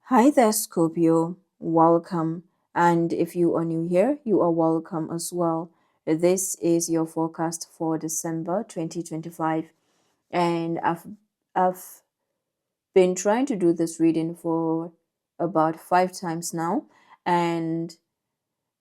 Hi there, Scorpio. Welcome. And if you are new here, you are welcome as well. This is your forecast for December 2025. And I've been trying to do this reading for about 5 times now. And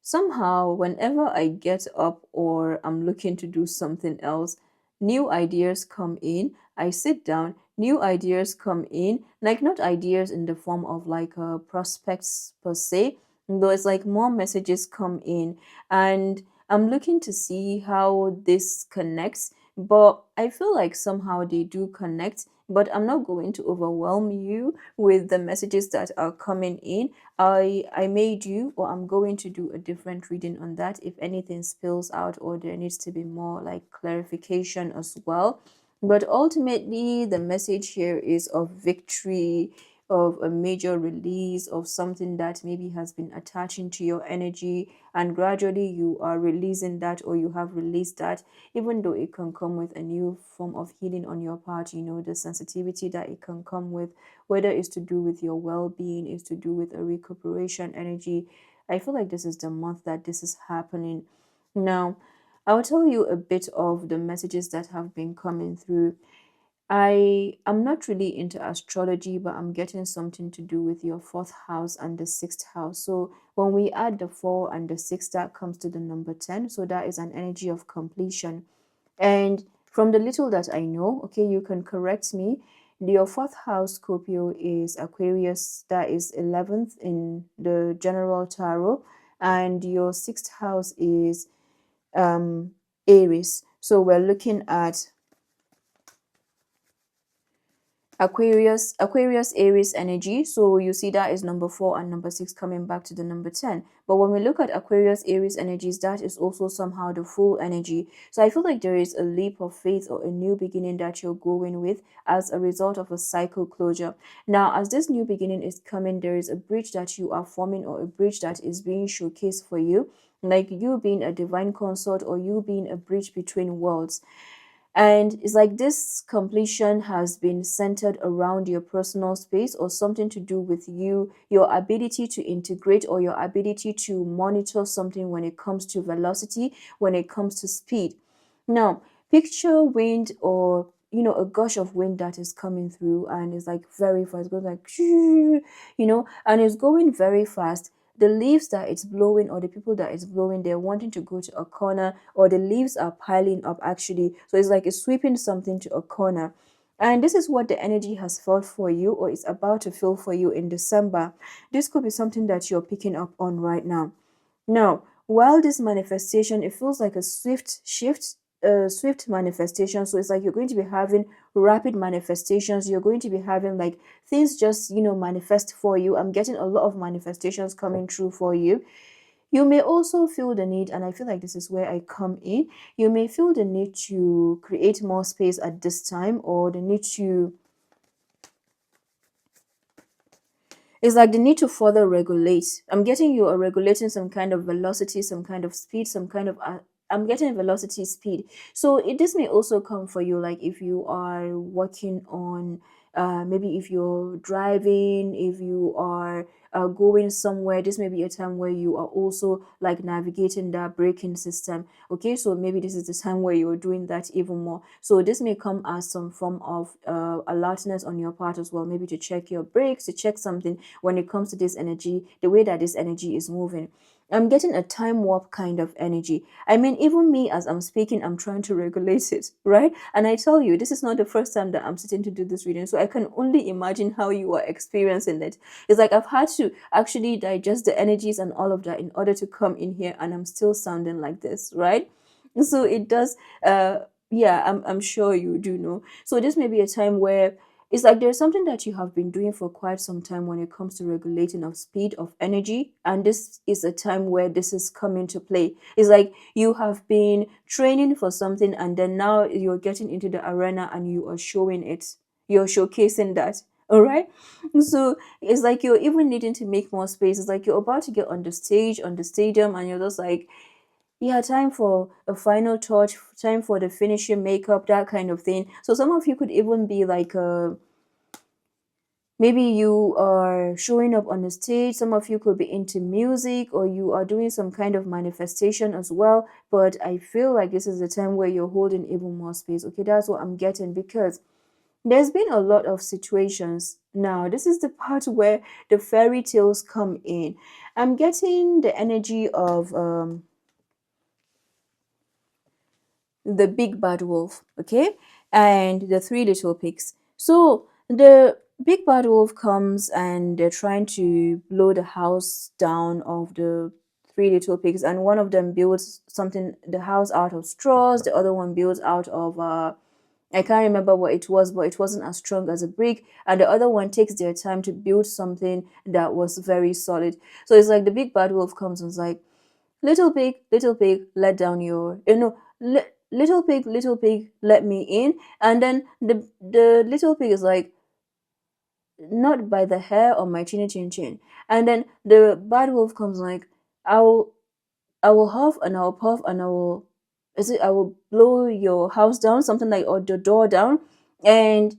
somehow, whenever I get up or I'm looking to do something else, new ideas come in. I sit down, new ideas come in, like not ideas in the form of like prospects per se, though it's like more messages come in, and I'm looking to see how this connects. But I feel like somehow they do connect, but I'm not going to overwhelm you with the messages that are coming in. I may do, or I'm going to do a different reading on that if anything spills out or there needs to be more like clarification as well. But ultimately, the message here is of victory, of a major release of something that maybe has been attaching to your energy, and gradually you are releasing that, or you have released that, even though it can come with a new form of healing on your part. You know, the sensitivity that it can come with, whether it's to do with your well-being, is to do with a recuperation energy. I feel like this is the month that this is happening. Now, I'll tell you a bit of the messages that have been coming through. I am not really into astrology, but I'm getting something to do with your fourth house and the sixth house. So when we add the four and the six, that comes to the number 10. So that is an energy of completion. And from the little that I know, okay, you can correct me. Your fourth house, Scorpio, is Aquarius, that is 11th in the general tarot, and your sixth house is Aries. So we're looking at Aquarius, Aries energy. So you see that is number 4 and number 6 coming back to the number 10. But when we look at Aquarius, Aries energies, that is also somehow the full energy. So I feel like there is a leap of faith or a new beginning that you're going with as a result of a cycle closure. Now, as this new beginning is coming, there is a bridge that you are forming, or a bridge that is being showcased for you, like you being a divine consort or you being a bridge between worlds. And it's like this completion has been centered around your personal space, or something to do with you, your ability to integrate, or your ability to monitor something when it comes to velocity, when it comes to speed. Now, picture wind, or a gush of wind that is coming through and is like very fast, goes like and it's going very fast. The leaves that it's blowing, or the people that it's blowing, they're wanting to go to a corner, or the leaves are piling up actually. So it's like it's sweeping something to a corner. And this is what the energy has felt for you, or is about to feel for you in December. This could be something that you're picking up on right now. Now, while this manifestation, it feels like a swift shift, a swift manifestation. So it's like you're going to be having rapid manifestations. You're going to be having like things just, manifest for you. I'm getting a lot of manifestations coming true for you. You may also feel the need, and I feel like this is where I come in. You may feel the need to create more space at this time, or the need to, it's like the need to further regulate. I'm getting you are regulating some kind of velocity, some kind of speed, some kind of. I'm getting velocity, speed. So this may also come for you, like if you are working on, maybe if you're driving, if you are going somewhere. This may be a time where you are also like navigating that braking system. Okay, so maybe this is the time where you're doing that even more. So this may come as some form of alertness on your part as well, maybe to check your brakes, to check something when it comes to this energy, the way that this energy is moving. I'm getting a time warp kind of energy. I mean, even me, as I'm speaking, I'm trying to regulate it, right? And I tell you, this is not the first time that I'm sitting to do this reading, so I can only imagine how you are experiencing it. It's like I've had to actually digest the energies and all of that in order to come in here, and I'm still sounding like this, right? So it does, yeah, I'm sure you do know. So this may be a time where it's like there's something that you have been doing for quite some time when it comes to regulating of speed of energy, and this is a time where this is coming to play. It's like you have been training for something, and then now you're getting into the arena and you are showing it. You're showcasing that. All right. So it's like you're even needing to make more space. It's like you're about to get on the stage, on the stadium, and you're just like, yeah, time for a final touch, time for the finishing makeup, that kind of thing. So some of you could even be like Maybe you are showing up on the stage. Some of you could be into music, or you are doing some kind of manifestation as well. But I feel like this is the time where you're holding even more space. Okay, that's what I'm getting, because there's been a lot of situations. Now, this is the part where the fairy tales come in. I'm getting the energy of the big bad wolf, okay, and the three little pigs. So the big bad wolf comes and they're trying to blow the house down of the three little pigs, and one of them builds something, the house, out of straws. The other one builds out of I can't remember what it was, but it wasn't as strong as a brick. And the other one takes their time to build something that was very solid. So it's like the big bad wolf comes and is like, little pig, let down your, little pig, let me in. And then the little pig is like, not by the hair on my chinny chin chin. And then the bad wolf comes like, I will huff and I will puff and I will blow your house down, something like, or the door down. And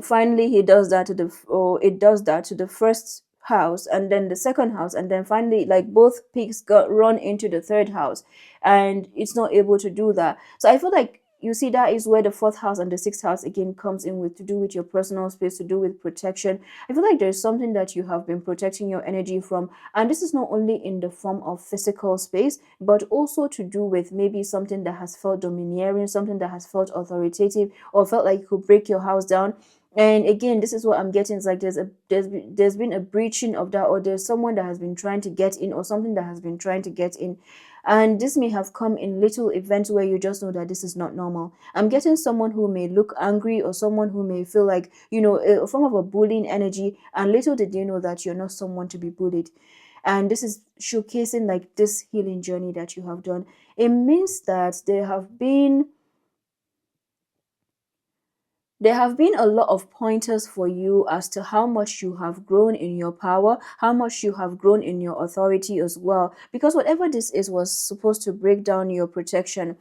finally he does that to the, or it does that to the first house, and then the second house, and then finally, like, both pigs got run into the third house, and it's not able to do that. So I feel like, you see, that is where the fourth house and the sixth house again comes in, with to do with your personal space, to do with protection. I feel like there's something that you have been protecting your energy from, and this is not only in the form of physical space, but also to do with maybe something that has felt domineering, something that has felt authoritative, or felt like it could break your house down. And again, this is what I'm getting. It's like there's been a breaching of that, or there's someone that has been trying to get in, or something that has been trying to get in. And this may have come in little events where you just know that this is not normal. I'm getting someone who may look angry, or someone who may feel like, a form of a bullying energy, and little did you know that you're not someone to be bullied. And this is showcasing like this healing journey that you have done. It means that there have been a lot of pointers for you as to how much you have grown in your power, how much you have grown in your authority as well. Because whatever this is was supposed to break down your protection.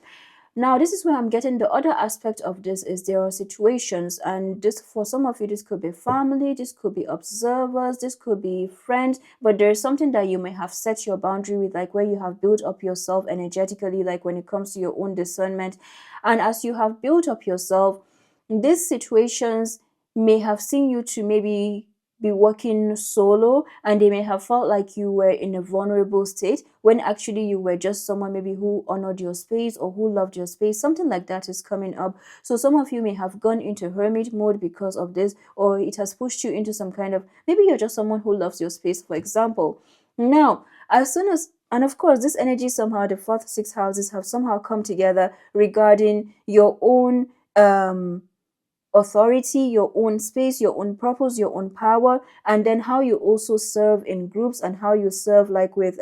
Now, this is where I'm getting the other aspect of this is there are situations, and this, for some of you, this could be family, this could be observers, this could be friends, but there's something that you may have set your boundary with, like where you have built up yourself energetically, like when it comes to your own discernment. And as you have built up yourself, these situations may have seen you to maybe be working solo, and they may have felt like you were in a vulnerable state, when actually you were just someone maybe who honored your space, or who loved your space. Something like that is coming up. So some of you may have gone into hermit mode because of this, or it has pushed you into some kind of, maybe you're just someone who loves your space, for example. Now, as soon as, and of course, this energy, somehow the fourth, sixth houses have somehow come together regarding your own authority, your own space, your own purpose, your own power, and then how you also serve in groups, and how you serve like with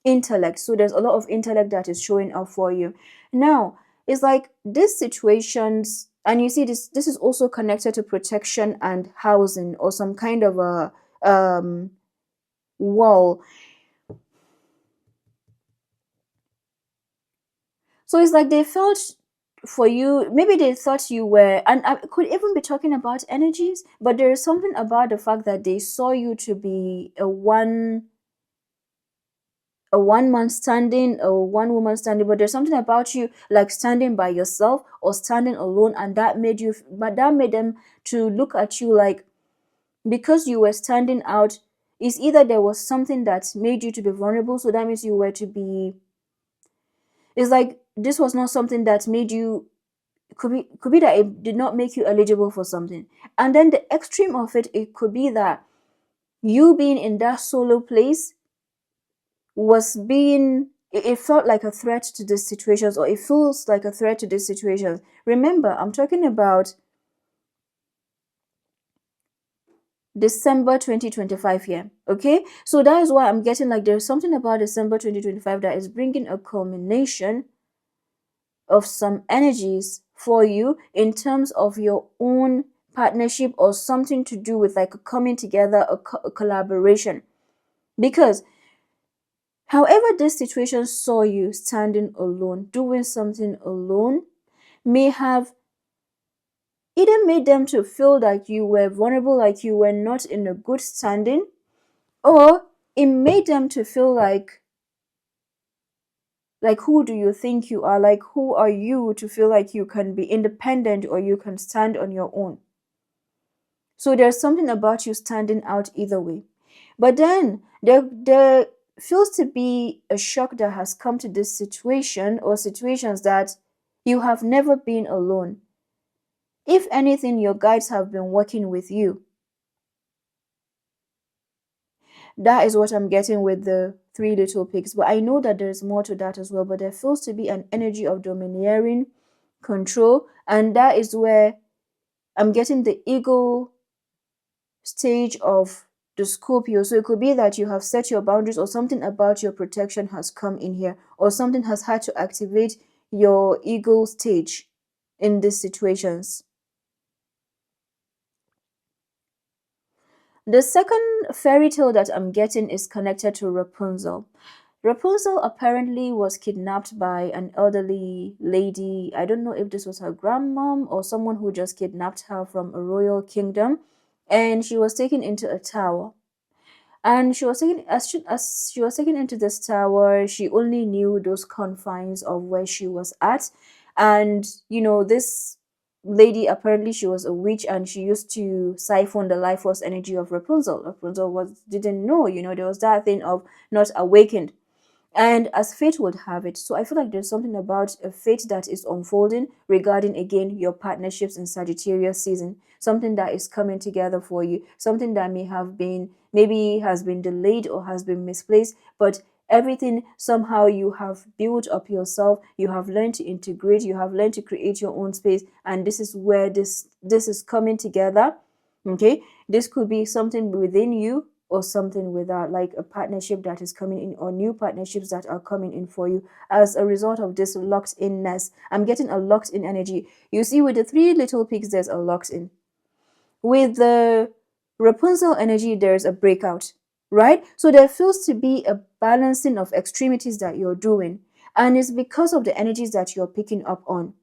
intellect. So there's a lot of intellect that is showing up for you. Now, it's like these situations, and you see this is also connected to protection and housing, or some kind of a wall. So it's like they felt for you, maybe they thought you were, and I could even be talking about energies, but there is something about the fact that they saw you to be a one man standing, a one woman standing, but there's something about you like standing by yourself or standing alone, and that made them to look at you like, because you were standing out, is either there was something that made you to be vulnerable, so that means you were to be, it's like this was not something that made you, could be that it did not make you eligible for something. And then the extreme of it could be that you being in that solo place was being, it felt like a threat to these situations, or it feels like a threat to these situations. Remember, I'm talking about December 2025 here, okay? So that is why I'm getting like there's something about December 2025 that is bringing a culmination of some energies for you in terms of your own partnership, or something to do with like a coming together, a collaboration. Because however this situation saw you standing alone, doing something alone, may have either made them to feel like you were vulnerable, like you were not in a good standing, or it made them to feel like who do you think you are? Like who are you to feel like you can be independent or you can stand on your own? So there's something about you standing out either way. But then there feels to be a shock that has come to this situation or situations that you have never been alone. If anything, your guides have been working with you. That is what I'm getting with the three little pigs. But I know that there's more to that as well. But there feels to be an energy of domineering, control, and that is where I'm getting the ego stage of the Scorpio. So it could be that you have set your boundaries, or something about your protection has come in here, or something has had to activate your ego stage in these situations. The second fairy tale that I'm getting is connected to Rapunzel. Rapunzel apparently was kidnapped by an elderly lady. I don't know if this was her grandmom or someone who just kidnapped her from a royal kingdom, and she was taken into a tower. And she was taken as she was taken into this tower. She only knew those confines of where she was at, and this lady, apparently she was a witch, and she used to siphon the life force energy of Rapunzel. Rapunzel didn't know, there was that thing of not awakened. And as fate would have it, so I feel like there's something about a fate that is unfolding regarding, again, your partnerships in Sagittarius season. Something that is coming together for you. Something that maybe has been delayed or has been misplaced, but everything somehow you have built up yourself. You have learned to integrate. You have learned to create your own space, and this is where this is coming together. Okay, this could be something within you or something without, like a partnership that is coming in, or new partnerships that are coming in for you as a result of this locked inness. I'm getting a locked in energy. You see, with the three little pigs, there's a locked in. With the Rapunzel energy, there's a breakout, right? So there feels to be a balancing of extremities that you're doing, and it's because of the energies that you're picking up on.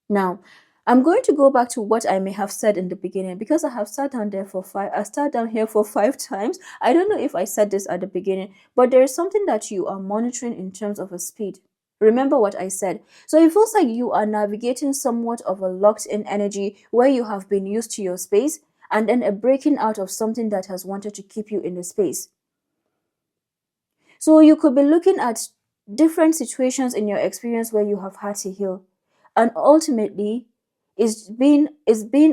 Now, I'm going to go back to what I may have said in the beginning, because I have sat down there for five. I sat down here for 5 times. I don't know if I said this at the beginning, but there is something that you are monitoring in terms of a speed. Remember what I said. So it feels like you are navigating somewhat of a locked in energy where you have been used to your space, and then a breaking out of something that has wanted to keep you in the space. So you could be looking at different situations in your experience where you have had to heal. And ultimately, it's been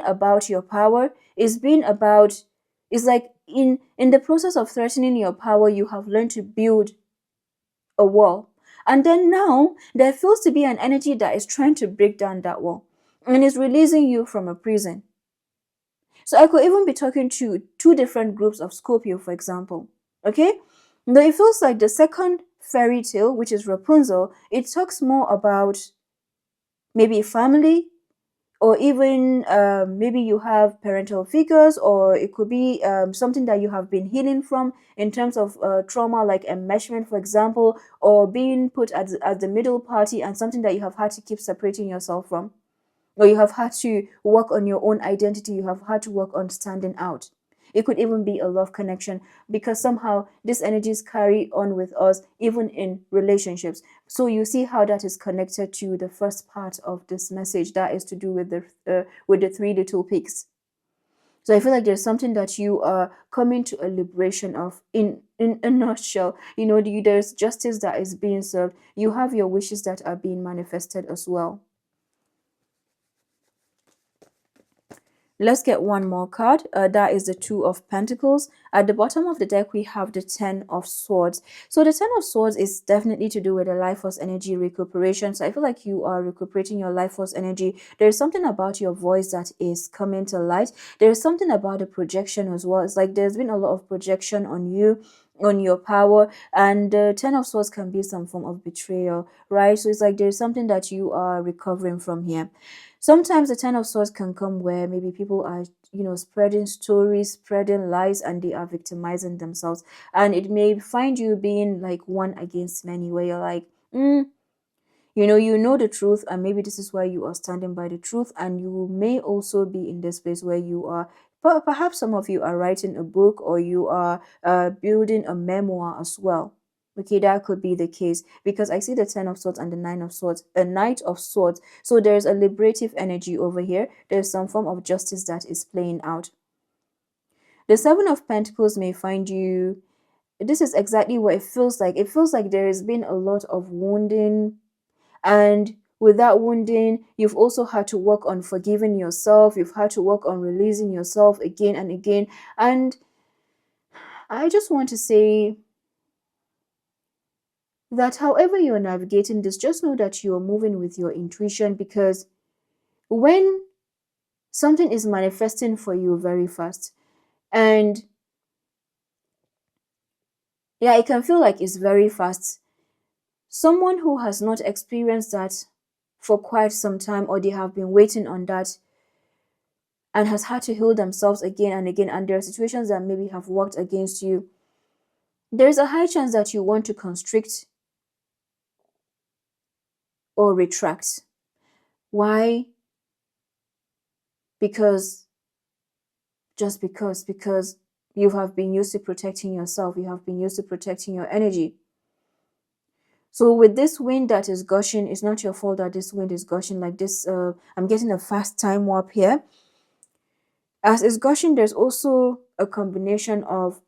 about your power. It's like in the process of threatening your power, you have learned to build a wall. And then now there feels to be an energy that is trying to break down that wall and is releasing you from a prison. So I could even be talking to two different groups of Scorpio, for example. Okay? Now it feels like the second fairy tale, which is Rapunzel, it talks more about maybe family, or even maybe you have parental figures, or it could be something that you have been healing from in terms of trauma, like enmeshment, for example, or being put as the middle party, and something that you have had to keep separating yourself from, or you have had to work on your own identity, you have had to work on standing out. It could even be a love connection, because somehow these energies carry on with us even in relationships. So you see how that is connected to the first part of this message, that is to do with the three little pigs. So I feel like there's something that you are coming to a liberation of. In a nutshell, there's justice that is being served. You have your wishes that are being manifested as well. Let's get one more card. That is the Two of Pentacles. At the bottom of the deck, we have the Ten of Swords. So the Ten of Swords is definitely to do with the life force energy recuperation. So I feel like you are recuperating your life force energy. There's something about your voice that is coming to light. There's something about the projection as well. It's like there's been a lot of projection on you, on your power, and the Ten of Swords can be some form of betrayal, right? So it's like there's something that you are recovering from here. Sometimes the Ten of Swords can come where maybe people are, spreading stories, spreading lies, and they are victimizing themselves. And it may find you being like one against many, where you're like, You know the truth, and maybe this is why you are standing by the truth. And you may also be in this place where you are, but perhaps some of you are writing a book, or you are building a memoir as well. Okay, that could be the case, because I see the 10 of swords and the 9 of swords, a knight of swords. So there's a liberative energy over here. There's some form of justice that is playing out. The 7 of pentacles may find you, this is exactly what it feels like. It feels like there has been a lot of wounding, and with that wounding, you've also had to work on forgiving yourself. You've had to work on releasing yourself again and again. And I just want to say that however you're navigating this, just know that you're moving with your intuition, because when something is manifesting for you very fast, and yeah, it can feel like it's very fast. Someone who has not experienced that for quite some time, or they have been waiting on that and has had to heal themselves again and again, and there are situations that maybe have worked against you, there's a high chance that you want to constrict or retract. Why? Because because you have been used to protecting yourself, you have been used to protecting your energy. So with this wind that is gushing, it's not your fault that this wind is gushing like this. I'm getting a fast time warp here. As it's gushing, there's also a combination of,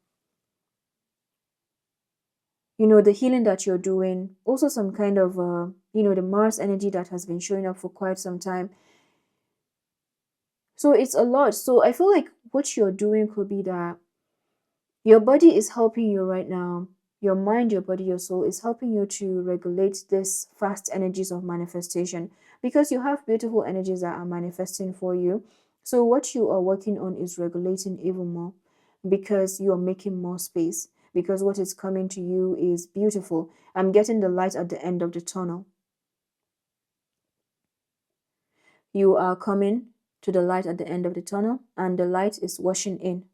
the healing that you're doing, also some kind of, the Mars energy that has been showing up for quite some time. So it's a lot. So I feel like what you're doing could be that your body is helping you right now. Your mind, your body, your soul is helping you to regulate this fast energies of manifestation, because you have beautiful energies that are manifesting for you. So what you are working on is regulating even more, because you are making more space, because what is coming to you is beautiful. I'm getting the light at the end of the tunnel. You are coming to the light at the end of the tunnel, and the light is washing in.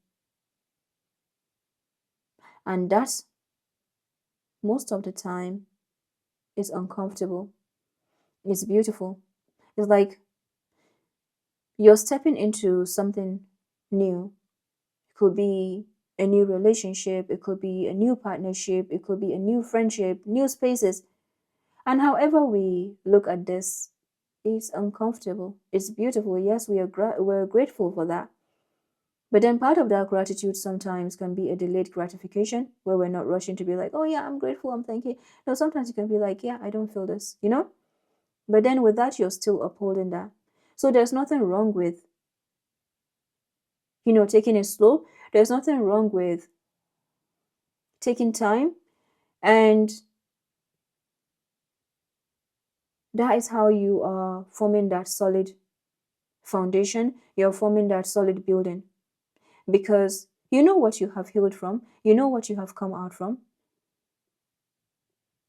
And that, most of the time, is uncomfortable. It's beautiful. It's like you're stepping into something new. It could be a new relationship, it could be a new partnership, it could be a new friendship, new spaces. And however we look at this, it's uncomfortable. It's beautiful. Yes, we're grateful for that. But then part of that gratitude sometimes can be a delayed gratification, where we're not rushing to be like, oh yeah, I'm grateful, I'm thanking. No, sometimes you can be like, yeah, I don't feel this, But then with that, you're still upholding that. So there's nothing wrong with, taking it slow. There's nothing wrong with taking time. And that is how you are forming that solid foundation. You're forming that solid building, because you know what you have healed from, you know what you have come out from,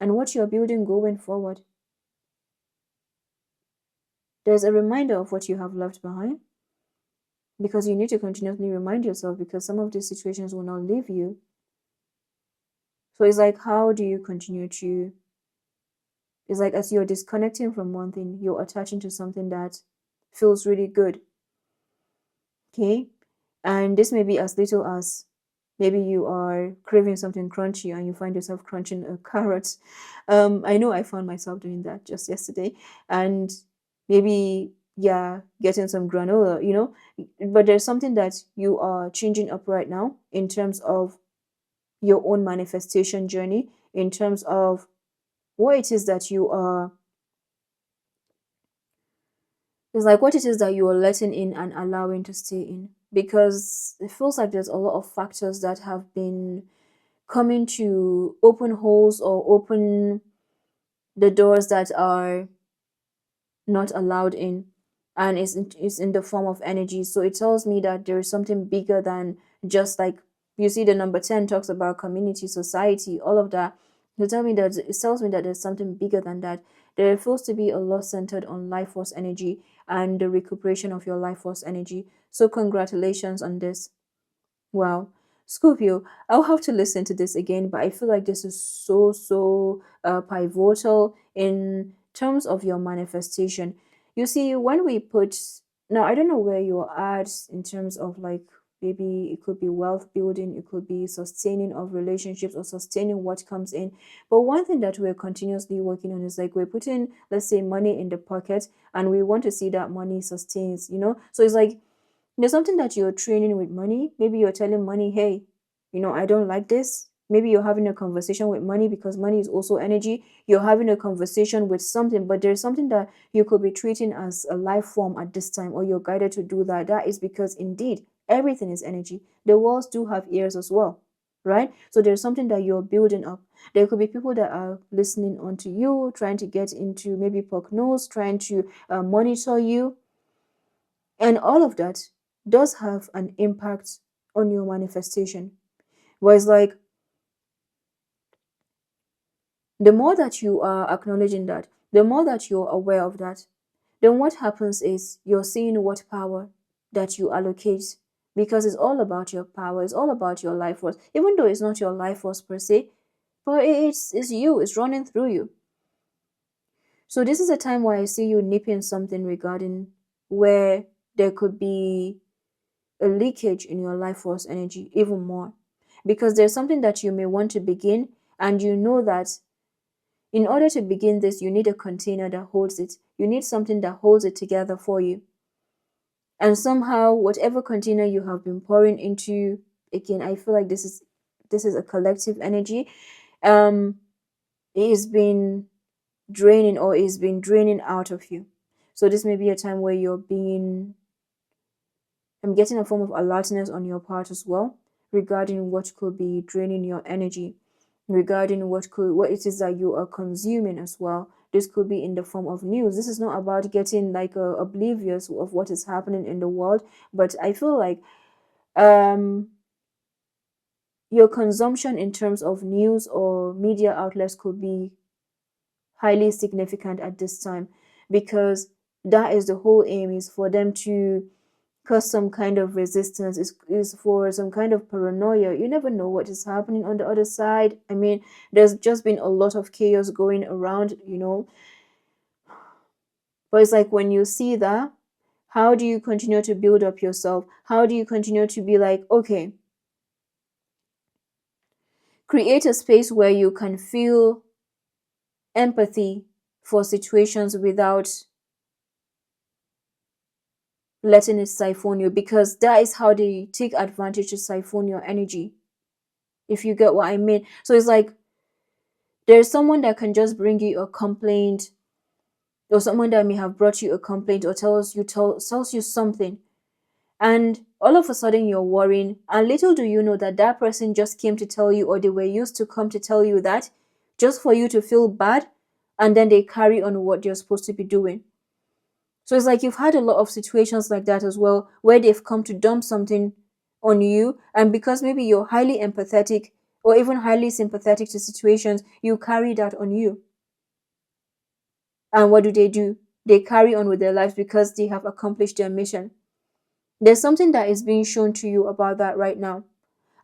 and what you're building going forward. There's a reminder of what you have left behind, because you need to continuously remind yourself, because some of these situations will not leave you. So it's like, how do you continue to, it's like as you're disconnecting from one thing, you're attaching to something that feels really good. Okay? And this may be as little as, maybe you are craving something crunchy and you find yourself crunching a carrot. I know I found myself doing that just yesterday. And maybe, yeah, getting some granola, but there's something that you are changing up right now in terms of your own manifestation journey, in terms of what it is that you are, it's like what it is that you are letting in and allowing to stay in, because it feels like there's a lot of factors that have been coming to open holes or open the doors that are not allowed in, and it's in the form of energy. So it tells me that there is something bigger than just like, you see the number 10 talks about community, society, all of that. It tells me that there's something bigger than that. There feels to be a lot centered on life force energy and the recuperation of your life force energy. So congratulations on this. Wow. Scorpio, I'll have to listen to this again, but I feel like this is so pivotal in terms of your manifestation, you see, when we put, now I don't know where you're at in terms of like, maybe it could be wealth building, it could be sustaining of relationships or sustaining what comes in. But one thing that we're continuously working on is like we're putting, let's say, money in the pocket, and we want to see that money sustains, So it's like there's something that you're training with money. Maybe you're telling money, hey, I don't like this. Maybe you're having a conversation with money, because money is also energy. You're having a conversation with something, but there's something that you could be treating as a life form at this time, or you're guided to do that. That is because indeed everything is energy. The walls do have ears as well, right? So there's something that you're building up. There could be people that are listening onto you, trying to get into maybe prognosis, trying to monitor you, and all of that does have an impact on your manifestation. But it's like, the more that you are acknowledging that, the more that you're aware of that, then what happens is you're seeing what power that you allocate, because it's all about your power, it's all about your life force, even though it's not your life force per se, but it's you, it's running through you. So this is a time where I see you nipping something regarding where there could be a leakage in your life force energy even more, because there's something that you may want to begin, and you know that in order to begin this, you need a container that holds it. You need something that holds it together for you. And somehow, whatever container you have been pouring into, again, I feel like this is a collective energy. It has been draining, or it's been draining out of you. So this may be a time where I'm getting a form of alertness on your part as well, regarding what could be draining your energy, regarding what it is that you are consuming as well. This could be in the form of news. This is not about getting like oblivious of what is happening in the world, but I feel like your consumption in terms of news or media outlets could be highly significant at this time, because that is the whole aim, is for them to cause some kind of resistance, is for some kind of paranoia. You never know what is happening on the other side. I mean, there's just been a lot of chaos going around, but it's like, when you see that, how do you continue to build up yourself? How do you continue to be like, okay, create a space where you can feel empathy for situations without letting it siphon you, because that is how they take advantage to siphon your energy, if you get what I mean. So it's like, there's someone that can just bring you a complaint, or someone that may have brought you a complaint, or tells you something, and all of a sudden you're worrying, and little do you know that that person just came to tell you, or they were used to come to tell you that, just for you to feel bad, and then they carry on what you're supposed to be doing. So it's like, you've had a lot of situations like that as well, where they've come to dump something on you, and because maybe you're highly empathetic or even highly sympathetic to situations, you carry that on you. And what do? They carry on with their lives because they have accomplished their mission. There's something that is being shown to you about that right now,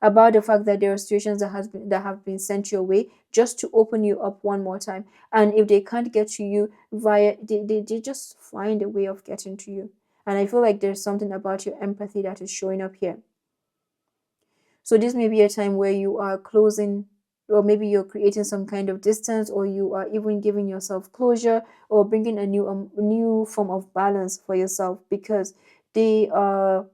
about the fact that there are situations that have been sent your way just to open you up one more time. And if they can't get to you they just find a way of getting to you. And I feel like there's something about your empathy that is showing up here. So this may be a time where you are closing, or maybe you're creating some kind of distance, or you are even giving yourself closure, or bringing a new form of balance for yourself, because they are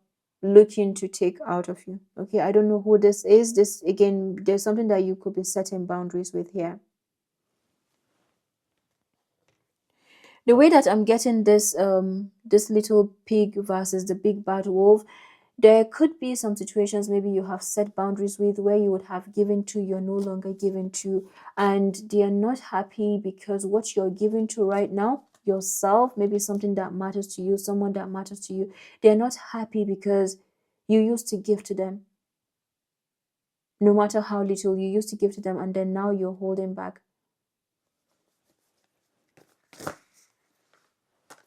looking to take out of you. Okay, I don't know who this is. This, again, there's something that you could be setting boundaries with here. The way that I'm getting this little pig versus the big bad wolf, there could be some situations maybe you have set boundaries with, where you would have given to, you're no longer given to, and they are not happy because what you're giving to right now, yourself, maybe something that matters to you, someone that matters to you, they're not happy because you used to give to them. No matter how little you used to give to them, and then now you're holding back.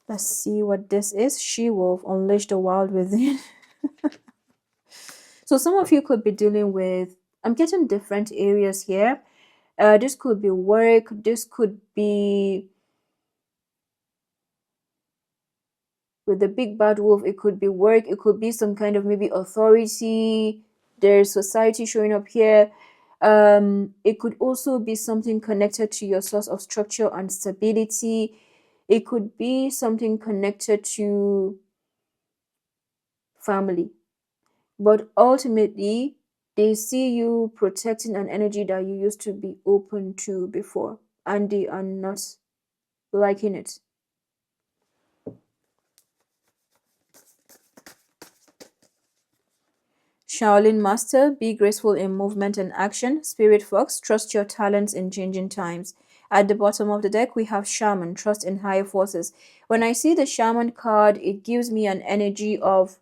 Let's see what this is. She-wolf, unleash the wild within. So some of you could be dealing with, I'm getting different areas here. This could be work. This could be with the big bad wolf. It could be work, it could be some kind of maybe authority, there's society showing up here. It could also be something connected to your source of structure and stability. It could be something connected to family. But ultimately, they see you protecting an energy that you used to be open to before, and they are not liking it. Shaolin Master, be graceful in movement and action. Spirit Fox, trust your talents in changing times. At the bottom of the deck, we have Shaman, trust in higher forces. When I see the Shaman card, it gives me an energy of,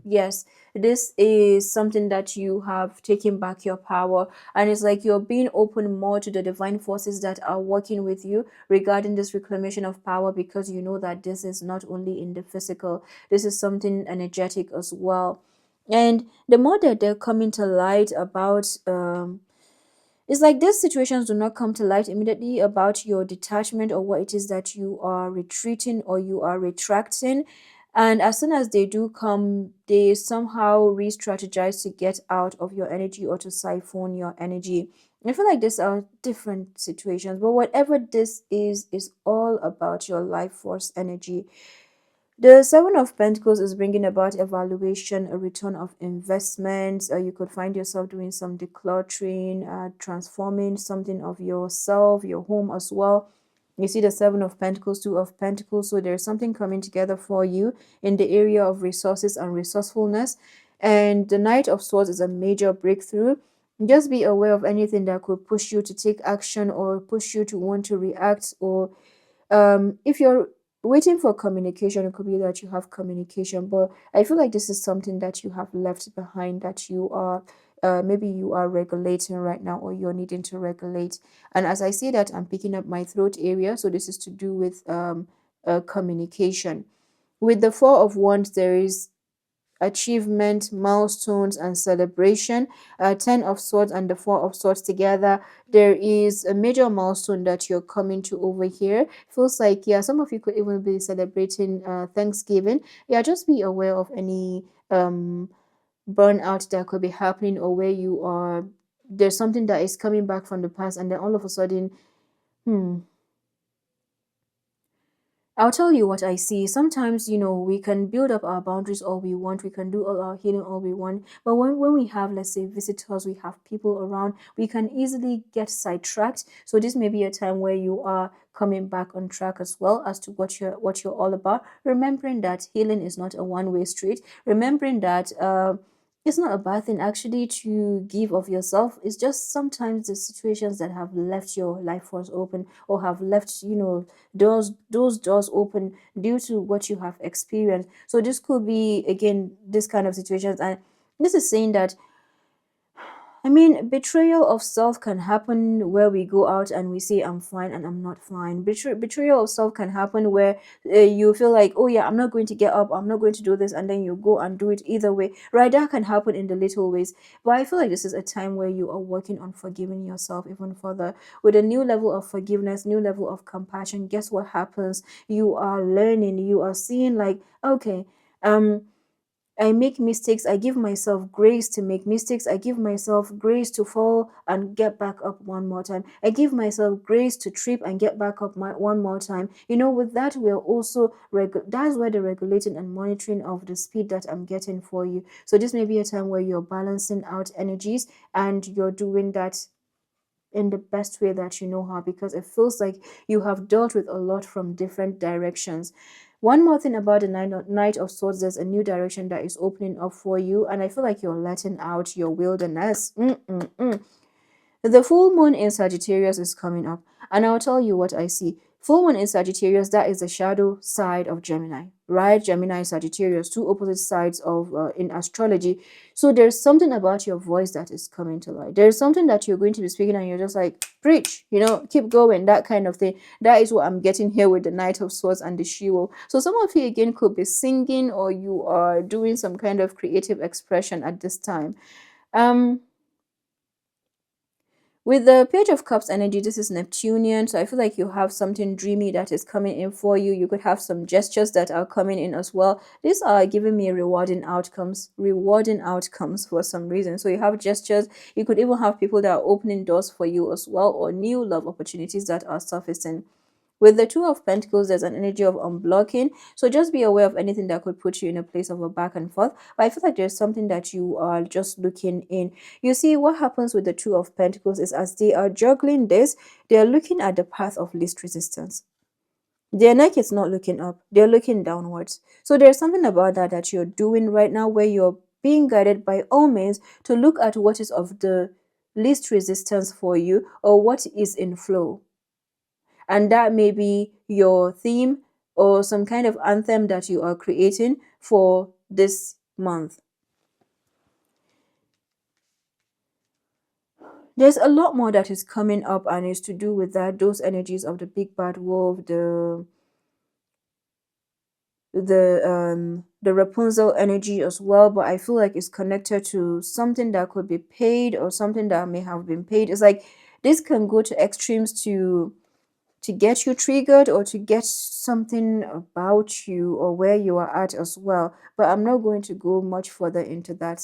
yes, this is something that you have taken back your power, and it's like you're being open more to the divine forces that are working with you regarding this reclamation of power, because you know that this is not only in the physical, this is something energetic as well. And the more that they're coming to light about, it's like these situations do not come to light immediately about your detachment or what it is that you are retreating or you are retracting. And as soon as they do come, they somehow re strategize to get out of your energy or to siphon your energy. I feel like these are different situations, but whatever this is all about your life force energy. The Seven of Pentacles is bringing about evaluation, a return of investments. You could find yourself doing some decluttering, transforming something of yourself, your home as well. You see the Seven of Pentacles, Two of Pentacles. So there's something coming together for you in the area of resources and resourcefulness. And the Knight of Swords is a major breakthrough. Just be aware of anything that could push you to take action or push you to want to react, or if you're waiting for communication, it could be that you have communication, but I feel like this is something that you have left behind, that you are maybe you are regulating right now, or you're needing to regulate. And as I say that, I'm picking up my throat area, so this is to do with communication. With the Four of Wands, there is achievement, milestones, and celebration. Ten of Swords and the Four of Swords together, there is a major milestone that you're coming to over here. Feels like, yeah, some of you could even be celebrating Thanksgiving. Yeah, just be aware of any burnout that could be happening, or where you are, there's something that is coming back from the past, and then all of a sudden, hmm, I'll tell you what I see. Sometimes, we can build up our boundaries all we want. We can do all our healing all we want. But when we have, let's say, visitors, we have people around, we can easily get sidetracked. So this may be a time where you are coming back on track as well as to what you're all about. Remembering that healing is not a one-way street. Remembering that it's not a bad thing actually to give of yourself. It's just sometimes the situations that have left your life force open, or have left, those doors open due to what you have experienced. So this could be, again, this kind of situations. And this is saying that, I mean, betrayal of self can happen where we go out and we say, I'm fine and I'm not fine. Betrayal of self can happen where you feel like, oh yeah, I'm not going to get up, I'm not going to do this, and then you go and do it either way. Right, that can happen in the little ways. But I feel like this is a time where you are working on forgiving yourself even further. With a new level of forgiveness, new level of compassion, guess what happens? You are learning, you are seeing like, okay, I make mistakes. I give myself grace to make mistakes. I give myself grace to fall and get back up one more time. I give myself grace to trip and get back up one more time. With that, we're also, that's where the regulating and monitoring of the speed that I'm getting for you. So this may be a time where you're balancing out energies, and you're doing that in the best way that you know how, because it feels like you have dealt with a lot from different directions. One more thing about the Knight of Swords, there's a new direction that is opening up for you, and I feel like you're letting out your wilderness. The full moon in Sagittarius is coming up, and I'll tell you what I see. Full moon in Sagittarius, that is the shadow side of Gemini, right? Gemini, Sagittarius, two opposite sides of in astrology. So there's something about your voice that is coming to light. There's something that you're going to be speaking, and you're just like, preach, keep going, that kind of thing. That is what I'm getting here with the Knight of Swords and the She-Wolf. So some of you again could be singing, or you are doing some kind of creative expression at this time. With the Page of Cups energy, this is Neptunian, so I feel like you have something dreamy that is coming in for you. You could have some gestures that are coming in as well. These are giving me rewarding outcomes for some reason. So you have gestures, you could even have people that are opening doors for you as well, or new love opportunities that are surfacing. With the Two of Pentacles, there's an energy of unblocking. So just be aware of anything that could put you in a place of a back and forth. But I feel like there's something that you are just looking in. You see, what happens with the Two of Pentacles is as they are juggling this, they're looking at the path of least resistance. Their neck is not looking up, they're looking downwards. So there's something about that you're doing right now where you're being guided by all means to look at what is of the least resistance for you or what is in flow. And that may be your theme or some kind of anthem that you are creating for this month. There's a lot more that is coming up and is to do with that, those energies of the big bad wolf, the Rapunzel energy as well, but I feel like it's connected to something that could be paid or something that may have been paid. It's like this can go to extremes to get you triggered or to get something about you or where you are at as well. But I'm not going to go much further into that.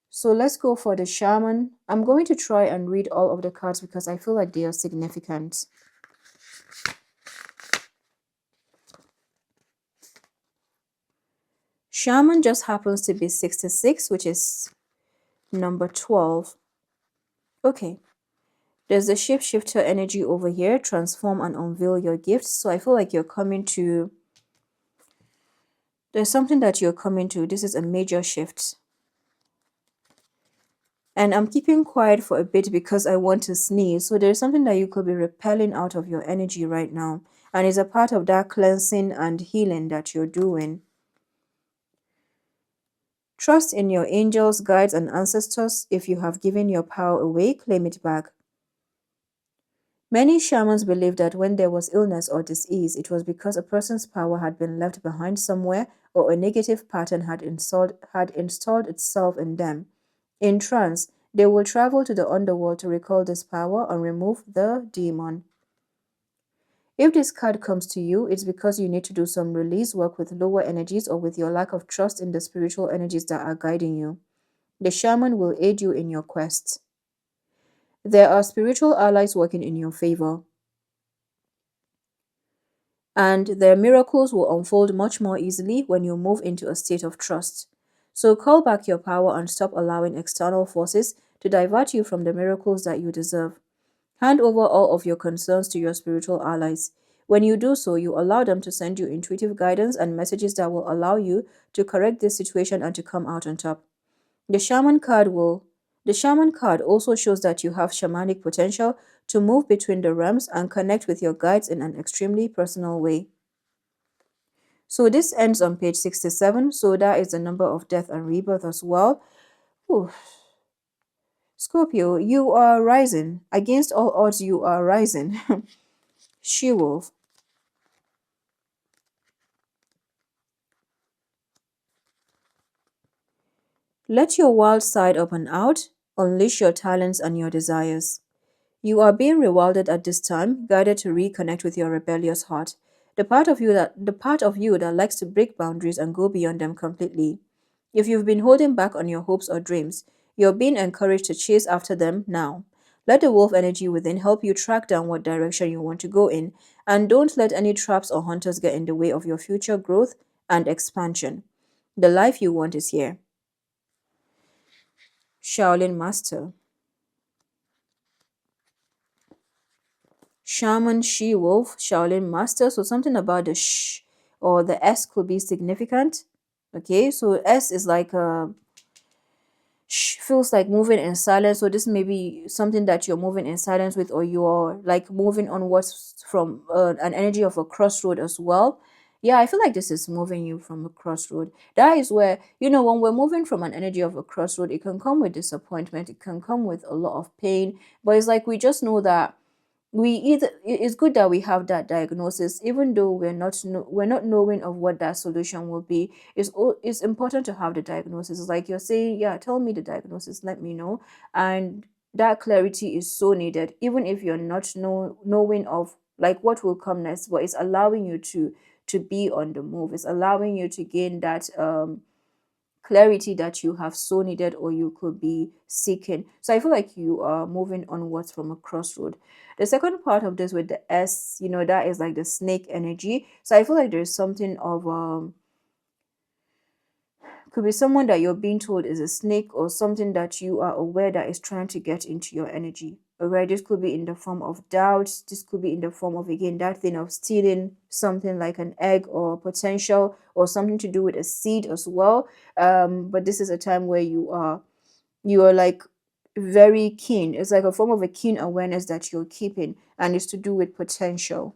So let's go for the shaman. I'm going to try and read all of the cards because I feel like they are significant. Shaman just happens to be 66, which is number 12. Okay. There's the shapeshifter energy over here. Transform and unveil your gifts. So I feel like you're coming to... There's something that you're coming to. This is a major shift. And I'm keeping quiet for a bit because I want to sneeze. So there's something that you could be repelling out of your energy right now. And it's a part of that cleansing and healing that you're doing. Trust in your angels, guides, and ancestors. If you have given your power away, claim it back. Many shamans believe that when there was illness or disease, it was because a person's power had been left behind somewhere or a negative pattern had installed itself in them. In trance, they will travel to the underworld to recall this power and remove the demon. If this card comes to you, it's because you need to do some release work with lower energies or with your lack of trust in the spiritual energies that are guiding you. The shaman will aid you in your quest. There are spiritual allies working in your favor. And their miracles will unfold much more easily when you move into a state of trust. So call back your power and stop allowing external forces to divert you from the miracles that you deserve. Hand over all of your concerns to your spiritual allies. When you do so, you allow them to send you intuitive guidance and messages that will allow you to correct this situation and to come out on top. The shaman card also shows that you have shamanic potential to move between the realms and connect with your guides in an extremely personal way. So this ends on page 67. So that is the number of death and rebirth as well. Ooh. Scorpio, you are rising. Against all odds, you are rising. She-wolf. Let your wild side up and out. Unleash your talents and your desires. You are being rewarded at this time, guided to reconnect with your rebellious heart. The part of you that likes to break boundaries and go beyond them completely. If you've been holding back on your hopes or dreams, you're being encouraged to chase after them now. Let the wolf energy within help you track down what direction you want to go in, and don't let any traps or hunters get in the way of your future growth and expansion. The life you want is here. Shaolin Master. Shaman, she-wolf, Shaolin Master. So something about the sh or the S could be significant. Okay, so S is like a feels like moving in silence. So this may be something that you're moving in silence with, or you're like moving onwards from an energy of a crossroad as well. Yeah, I feel like this is moving you from a crossroad. That is where, when we're moving from an energy of a crossroad, it can come with disappointment, it can come with a lot of pain, but it's like we just know that it's good that we have that diagnosis, even though we're not knowing of what that solution will be. It's important to have the diagnosis. It's like you're saying, yeah, tell me the diagnosis, let me know, and that clarity is so needed, even if you're not knowing of like what will come next, but it's allowing you to be on the move. It's allowing you to gain that clarity that you have so needed or you could be seeking. So I feel like you are moving onwards from a crossroad. The second part of this with the S, that is like the snake energy. So I feel like there's something of could be someone that you're being told is a snake, or something that you are aware that is trying to get into your energy. Alright, this could be in the form of doubt. This could be in the form of, again, that thing of stealing something like an egg or potential, or something to do with a seed as well. But this is a time where you are like very keen. It's like a form of a keen awareness that you're keeping, and it's to do with potential.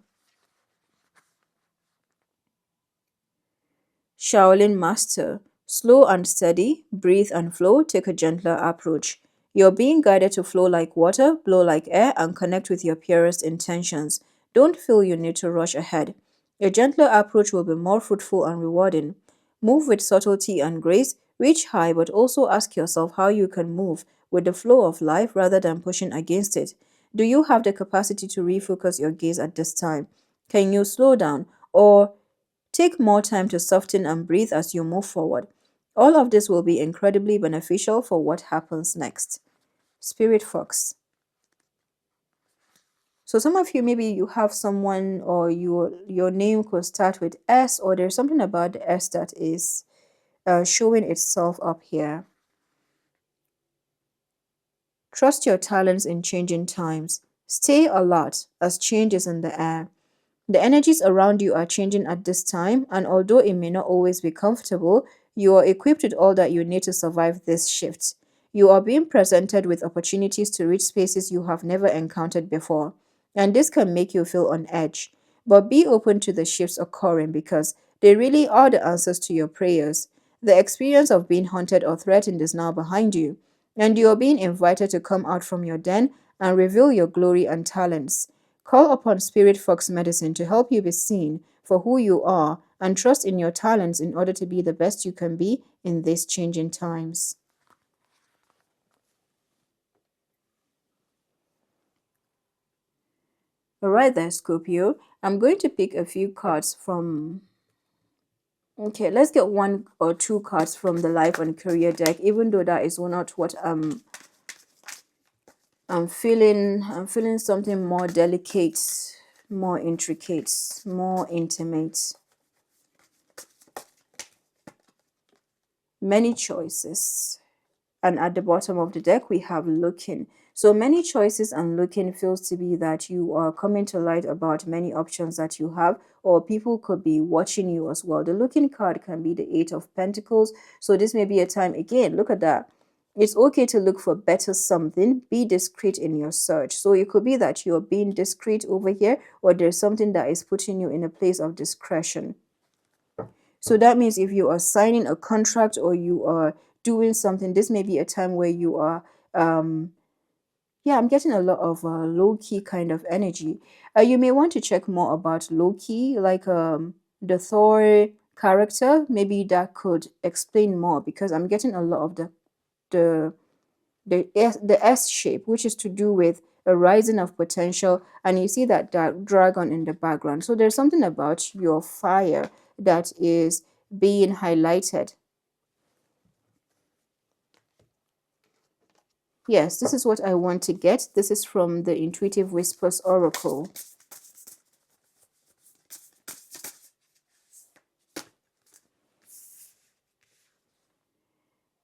Shaolin Master. Slow and steady, breathe and flow, take a gentler approach. You're being guided to flow like water, blow like air, and connect with your purest intentions. Don't feel you need to rush ahead. A gentler approach will be more fruitful and rewarding. Move with subtlety and grace, reach high, but also ask yourself how you can move with the flow of life rather than pushing against it. Do you have the capacity to refocus your gaze at this time? Can you slow down? Or take more time to soften and breathe as you move forward. All of this will be incredibly beneficial for what happens next. Spirit Fox. So some of you, maybe you have someone, or your name could start with S, or there's something about the S that is showing itself up here. Trust your talents in changing times. Stay alert as change is in the air. The energies around you are changing at this time, and although it may not always be comfortable, you are equipped with all that you need to survive this shift. You are being presented with opportunities to reach spaces you have never encountered before, and this can make you feel on edge. But be open to the shifts occurring, because they really are the answers to your prayers. The experience of being haunted or threatened is now behind you, and you are being invited to come out from your den and reveal your glory and talents. Call upon Spirit Fox Medicine to help you be seen for who you are, and trust in your talents in order to be the best you can be in these changing times. Alright there, Scorpio. I'm going to pick a few cards from... Okay, let's get one or two cards from the Life and Career deck, even though that is not what I'm feeling something more delicate, more intricate, more intimate. Many choices. And at the bottom of the deck, we have looking. So many choices and looking feels to be that you are coming to light about many options that you have, or people could be watching you as well. The looking card can be the Eight of Pentacles. So this may be a time, again, look at that. It's okay to look for better something. Be discreet in your search. So it could be that you're being discreet over here, or there's something that is putting you in a place of discretion. So that means if you are signing a contract or you are doing something, this may be a time where you are, yeah, I'm getting a lot of low-key kind of energy. You may want to check more about low-key, like the Thor character. Maybe that could explain more, because I'm getting a lot of the the S shape, which is to do with a rising of potential, and you see that dragon in the background. So there's something about your fire that is being highlighted. Yes, this is what I want to get. This is from the Intuitive Whispers Oracle.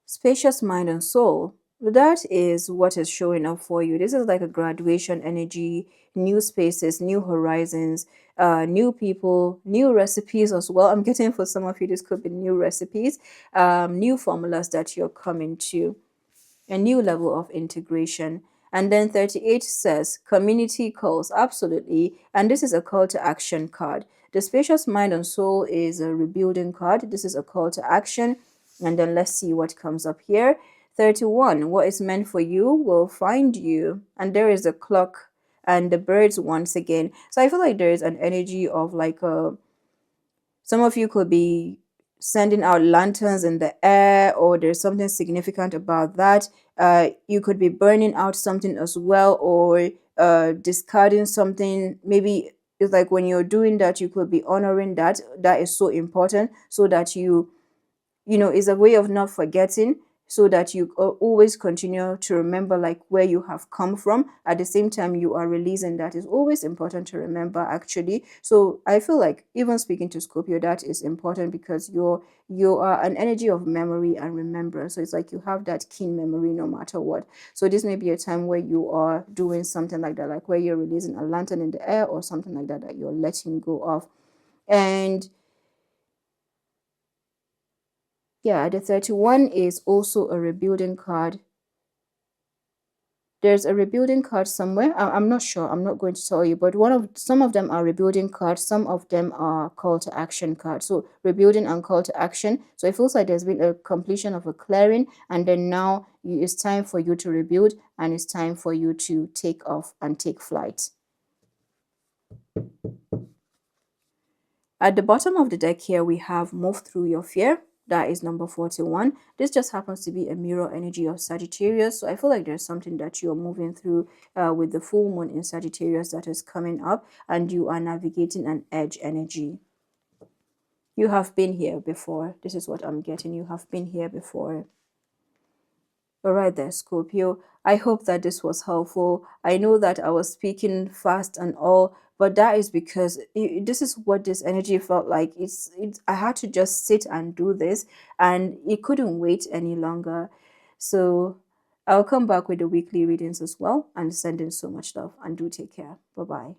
Spacious mind and soul. That is what is showing up for you. This is like a graduation energy, new spaces, new horizons, new people, new recipes as well. I'm getting, for some of you, this could be new recipes, new formulas that you're coming to, a new level of integration. And then 38 says community calls. Absolutely. And this is a call to action card. The spacious mind and soul is a rebuilding card. This is a call to action. And then let's see what comes up here. 31, what is meant for you will find you. And there is a clock and the birds once again. So I feel like there is an energy of like some of you could be sending out lanterns in the air, or there's something significant about that. You could be burning out something as well, or discarding something. Maybe it's like when you're doing that, you could be honoring that. That is so important, so that is a way of not forgetting, so that you always continue to remember like where you have come from. At the same time, you are releasing. That is always important to remember, actually. So I feel like, even speaking to Scorpio, that is important, because you are an energy of memory and remembrance. So it's like you have that keen memory no matter what. So this may be a time where you are doing something like that, like where you're releasing a lantern in the air or something like that, that you're letting go of. And yeah, the 31 is also a rebuilding card. There's a rebuilding card somewhere. I'm not sure. I'm not going to tell you, but some of them are rebuilding cards. Some of them are call to action cards. So rebuilding and call to action. So it feels like there's been a completion of a clearing, and then now it's time for you to rebuild, and it's time for you to take off and take flight. At the bottom of the deck here, we have Move Through Your Fear. That is number 41. This just happens to be a mirror energy of Sagittarius. So I feel like there's something that you're moving through with the full moon in Sagittarius that is coming up, and you are navigating an edge energy. You have been here before. This is what I'm getting. You have been here before. All right there, Scorpio. I hope that this was helpful. I know that I was speaking fast and all, but that is because this is what this energy felt like. I had to just sit and do this, and it couldn't wait any longer. So I'll come back with the weekly readings as well, and send in so much love, and do take care. Bye-bye.